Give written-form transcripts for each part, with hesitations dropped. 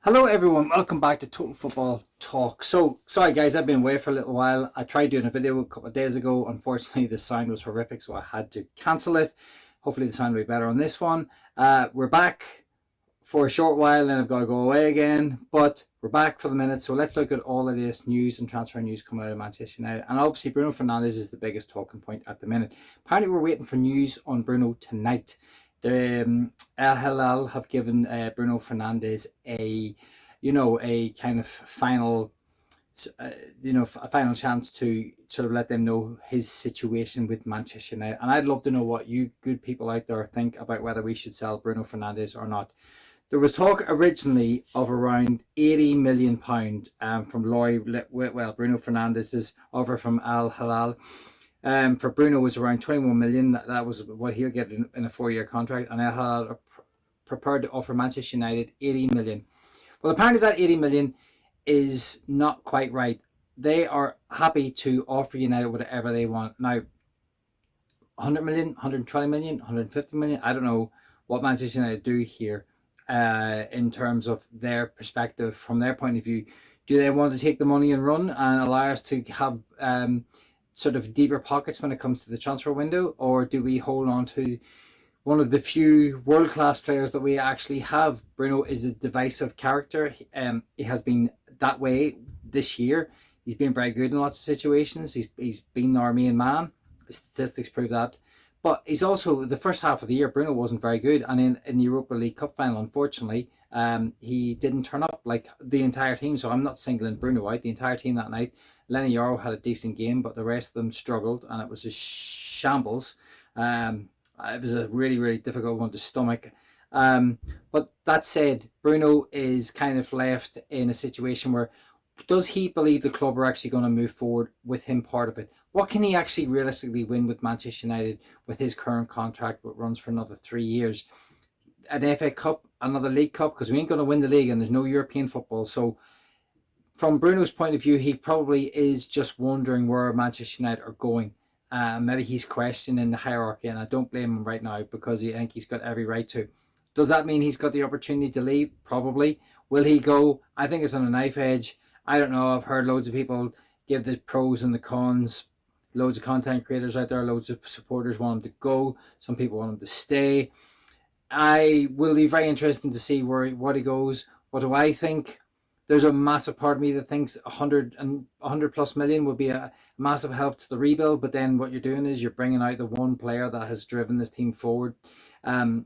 Hello everyone, welcome back to Total Football Talk. So, sorry guys, I've been away for a little while. I tried doing a video a couple of days ago. Unfortunately, the sound was horrific, so I had to cancel it. Hopefully the sound will be better on this one. We're back for a short while, then I've got to go away again. But we're back for the minute, so let's look at all of this news and transfer news coming out of Manchester United. And obviously Bruno Fernandes is the biggest talking point at the minute. Apparently we're waiting for news on Bruno tonight. The Al Hilal have given Bruno Fernandes a kind of final, a final chance to sort of let them know his situation with Manchester United. And I'd love to know what you good people out there think about whether we should sell Bruno Fernandes or not. There was talk originally of around £80 million from Bruno Fernandes's offer from Al Hilal. For Bruno was around 21 million. That was what he'll get in a 4-year contract, and Al Hilal are prepared to offer Manchester United 80 million. Well, apparently that 80 million is not quite right. They are happy to offer United whatever they want. Now, 100 million, 120 million, 150 million, I don't know what Manchester United do here in terms of their perspective, from their point of view. Do they want to take the money and run and allow us to have sort of deeper pockets when it comes to the transfer window, or do we hold on to one of the few world-class players that we actually have? Bruno is a divisive character. He has been that way this year. He's been very good in lots of situations. He's been our main man. The statistics prove that. But he's also, the first half of the year, Bruno wasn't very good. And in the Europa League Cup final, unfortunately, he didn't turn up like the entire team. So I'm not singling Bruno out. The entire team that night, Lenny Yoro had a decent game, but the rest of them struggled, and it was a shambles. It was a really, really difficult one to stomach. But that said, Bruno is kind of left in a situation where, does he believe the club are actually going to move forward with him part of it? What can he actually realistically win with Manchester United with his current contract, which runs for another 3 years? An FA Cup, another League Cup, because we ain't going to win the league and there's no European football. So from Bruno's point of view, he probably is just wondering where Manchester United are going. Maybe he's questioning the hierarchy, and I don't blame him right now, because I think he's got every right to. Does that mean he's got the opportunity to leave? Probably. Will he go? I think it's on a knife edge. I don't know. I've heard loads of people give the pros and the cons. Loads of content creators out there, loads of supporters want him to go. Some people want him to stay. I will be very interested to see what he goes. What do I think? There's a massive part of me that thinks 100 plus million would be a massive help to the rebuild. But then what you're doing is you're bringing out the one player that has driven this team forward to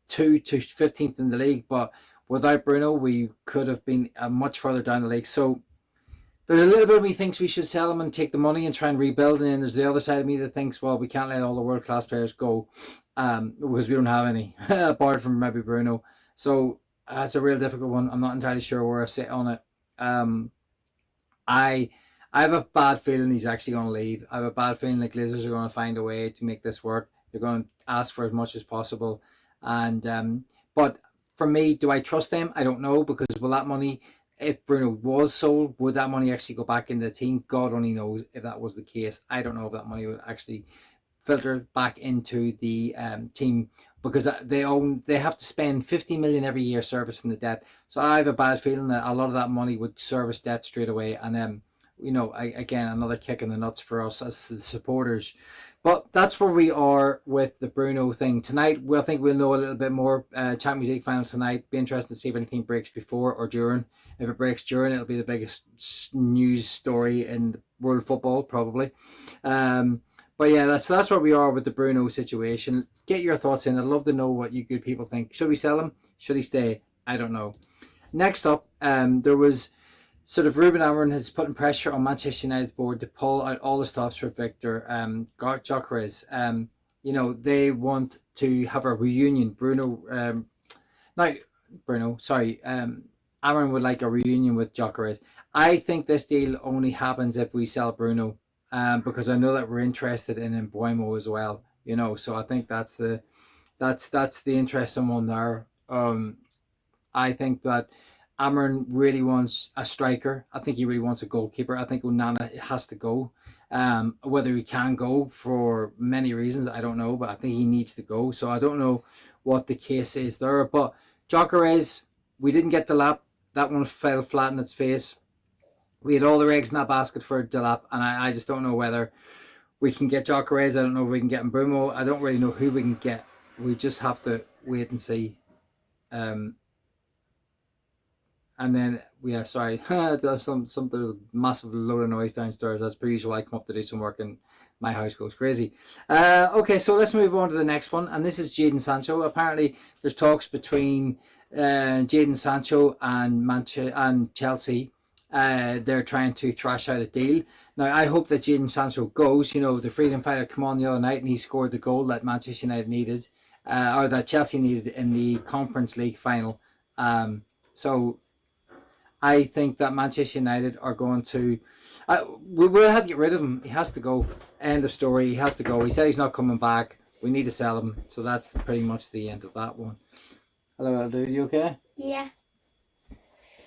15th in the league. But without Bruno, we could have been much further down the league. So there's a little bit of me thinks we should sell him and take the money and try and rebuild. And then there's the other side of me that thinks, well, we can't let all the world-class players go because we don't have any, apart from maybe Bruno. So that's a real difficult one. I'm not entirely sure where I sit on it. I have a bad feeling he's actually going to leave. I have a bad feeling the Glazers are going to find a way to make this work. They're going to ask for as much as possible. And but for me, do I trust them? I don't know, because will that money, if Bruno was sold, would that money actually go back into the team? God only knows if that was the case. I don't know if that money would actually filter back into the team, because they have to spend 50 million every year servicing the debt. So I have a bad feeling that a lot of that money would service debt straight away, and again, another kick in the nuts for us as the supporters. But that's where we are with the Bruno thing. Tonight, I think we'll know a little bit more. Champions League final tonight. Be interesting to see if anything breaks before or during. If it breaks during, it'll be the biggest news story in world football, probably. But yeah, that's where we are with the Bruno situation. Get your thoughts in. I'd love to know what you good people think. Should we sell him? Should he stay? I don't know. Next up, there was sort of Ruben Amorim has putting pressure on Manchester United's board to pull out all the stops for Viktor Gyokeres. They want to have a reunion. Amorim would like a reunion with Gyokeres. I think this deal only happens if we sell Bruno, because I know that we're interested in Mbeumo as well. So I think that's the interesting one there. I think that Amorim really wants a striker. I think he really wants a goalkeeper. I think Onana has to go. Whether he can go for many reasons, I don't know, but I think he needs to go. So I don't know what the case is there. But Gyokeres, we didn't get the lap that one fell flat in its face. We had all the eggs in that basket for Delap, and I just don't know whether we can get Gyokeres. I don't know if we can get Bruno. I don't really know who we can get. We just have to wait and see. And then, yeah, sorry, there's there's a massive load of noise downstairs. As per usual, I come up to do some work and my house goes crazy. Okay, so let's move on to the next one. And this is Jadon Sancho. Apparently, there's talks between Jadon Sancho and Chelsea. They're trying to thrash out a deal. Now, I hope that Jadon Sancho goes. You know, the freedom fighter came on the other night and he scored the goal that Manchester United needed, or that Chelsea needed in the Conference League final. So I think that Manchester United are going to... we will have to get rid of him. He has to go. End of story. He has to go. He said he's not coming back. We need to sell him. So that's pretty much the end of that one. Hello, dude. You okay? Yeah.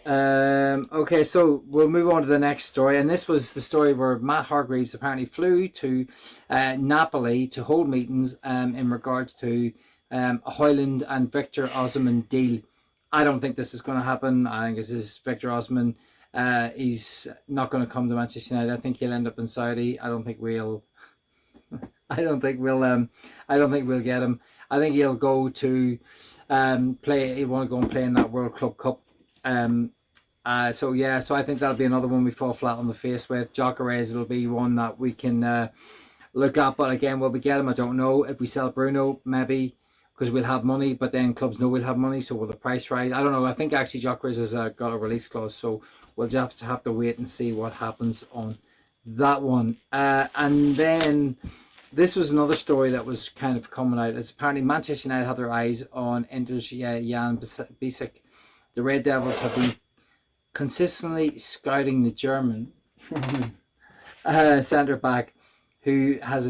Okay, so we'll move on to the next story, and this was the story where Matt Hargreaves apparently flew to Napoli to hold meetings in regards to a Højlund and Victor Osimhen deal. I don't think this is going to happen. I think this is Victor Osimhen. He's not going to come to Manchester United. I think he'll end up in Saudi. I don't think we'll get him. I think he'll go to play. He'll want to go and play in that World Club Cup. So I think that'll be another one we fall flat on the face with. Gyokeres, it'll be one that we can look at, but again, will we get him? I don't know. If we sell Bruno, maybe, because we'll have money, but then clubs know we'll have money, so will the price rise? I don't know. I think actually Gyokeres has got a release clause, so we'll just have to wait and see what happens on that one. And then this was another story that was kind of coming out. It's apparently Manchester United have their eyes on Inter's Yann Bisseck. The Red Devils have been consistently scouting the German centre back who has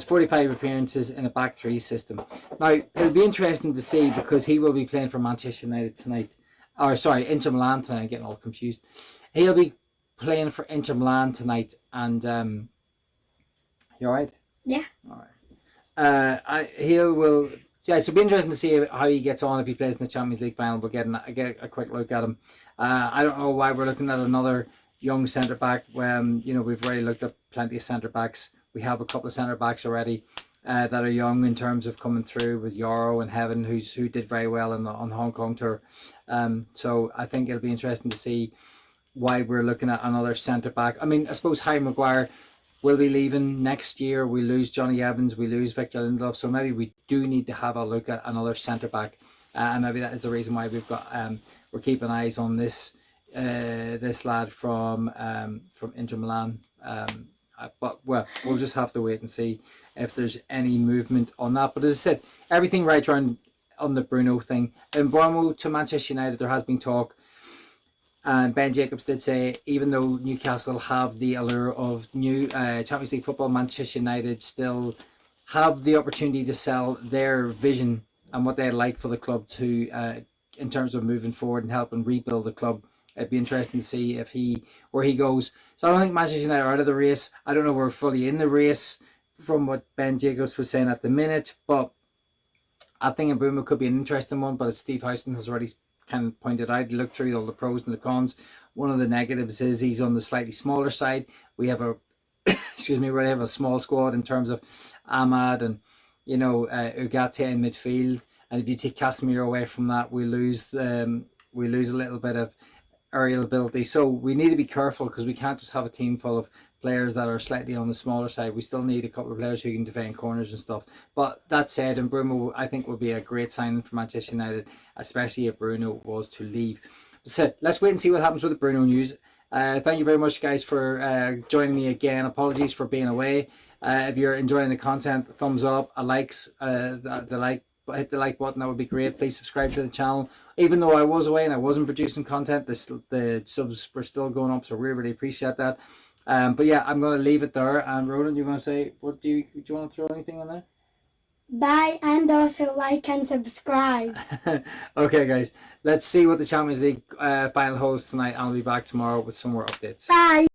45 appearances in a back three system. Now it'll be interesting to see because he will be playing for Manchester United tonight. Inter Milan tonight. I'm getting all confused. He'll be playing for Inter Milan tonight, and you all right? Yeah. All right. So it'll be interesting to see how he gets on if he plays in the Champions League final. We'll get a quick look at him. I don't know why we're looking at another young centre back when we've already looked at plenty of centre backs. We have a couple of centre backs already that are young in terms of coming through with Yoro and Heaven, who did very well on the Hong Kong tour. So I think it'll be interesting to see why we're looking at another centre back. I mean, I suppose Harry Maguire will be leaving next year. We lose Johnny Evans, we lose Victor Lindelof, so maybe we do need to have a look at another centre back, and maybe that is the reason why we've got we're keeping eyes on this lad from Inter Milan. But we'll just have to wait and see if there's any movement on that. But as I said, everything right around on the Bruno thing. In Bruno to Manchester United, there has been talk. And Ben Jacobs did say, even though Newcastle have the allure of new Champions League football, Manchester United still have the opportunity to sell their vision and what they'd like for the club to, in terms of moving forward and helping rebuild the club. It'd be interesting to see where he goes. So I don't think Manchester United are out of the race. I don't know we're fully in the race from what Ben Jacobs was saying at the minute, but I think Bruno could be an interesting one. But as Steve Houston has already kind of pointed out, look through all the pros and the cons. One of the negatives is he's on the slightly smaller side. We have a a small squad in terms of Ahmad and Ugarte in midfield, and if you take Casemiro away from that, we lose a little bit of aerial ability. So we need to be careful because we can't just have a team full of players that are slightly on the smaller side. We still need a couple of players who can defend corners and stuff. But that said, and Bruno I think will be a great signing for Manchester United, especially if Bruno was to leave. So let's wait and see what happens with the Bruno news. Thank you very much, guys, for joining me again. Apologies for being away. If you're enjoying the content, thumbs up, hit the like button. That would be great. Please subscribe to the channel. Even though I was away and I wasn't producing content, the subs were still going up, so we really appreciate that. But yeah, I'm going to leave it there. And Roland, you're going to say, do you want to throw anything on there? Bye, and also like and subscribe. Okay, guys, let's see what the Champions League final holds tonight. I'll be back tomorrow with some more updates. Bye.